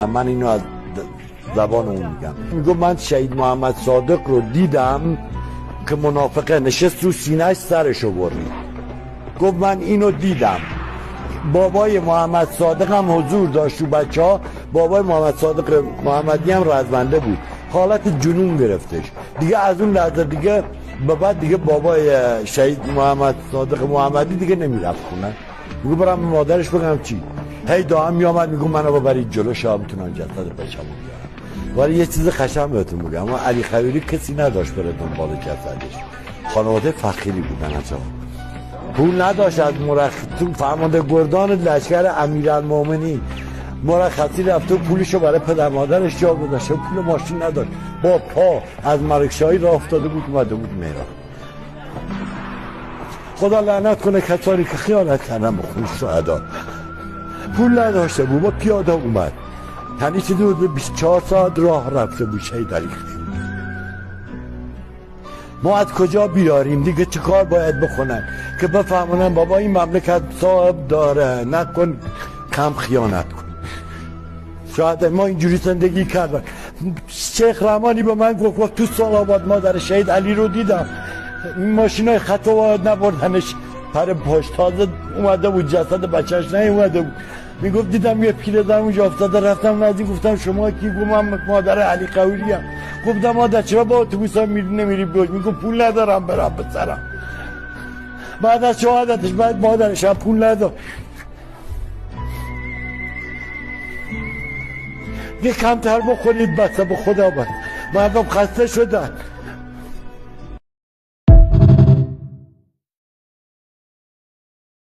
من اینو از زبان اون میگم. میگو من شهید محمد صادق رو دیدم که منافقه نشست رو سینه‌اش سرشو برید. گفت من اینو دیدم. بابای محمد صادق هم حضور داشت و بچه‌ها. بابای محمد صادق محمدی هم رزمنده بود، حالت جنون گرفتش دیگه. از اون لحظه دیگه به بعد دیگه بابای شهید محمد صادق محمدی دیگه نمیرفت خونه. میگو برم مادرش بگم چی. هی دائم میامد میگو منو ببرید جلو شاه میتونن جسد بچه‌مو بیارن. ولی یه چیز قشنگ بهتون میگم، اما علی خیری کسی نداشت بره دنبال جسدش. خانواده فقیری بودن اصلا، پول نداشت. از تو فرمانده گردان لشکر امیرالمومنین مرخصی رفته و پولشو برای پدر مادرش جا گذاشته، پول ماشین نداشت، با پا از ملکشاهی راه افتاده بود اومده بود مهران. خدا لعنت کنه کسانی که خیانت کردن به خون شهدا. پول نداشته بود، با پیاده اومد. یعنی چیزی بود 24 ساعت راه رفته بود شهید علی خیری. ما از کجا بیاریم دیگه؟ چه کار باید بکنن که بفهمونن بابا این مملکت صاحب داره، نکن کم خیانت کن. شاید ما اینجوری زندگی کردن. شیخ رحمانی به من گفت تو سالاباد مادر شهید علی رو دیدم، این ماشینای خط وارد نبردنش پر پشت، تازه اومده بود جسد بچهش نیومده بود. میگفت دیدم یه پیرزن اونجا افتاده، رفتم نزدیک گفتم شما کی؟ گفت من مادر علی خیری ام. گفتم مادر چرا با اتوبوس ها میری نمیری بیای؟ میگفت پول ندارم برم به سرم. بعد از شهادتش بعد مادرش هم پول نداشت. یه کمتر بخورید بسته به خدا بند. مردم خسته شدن.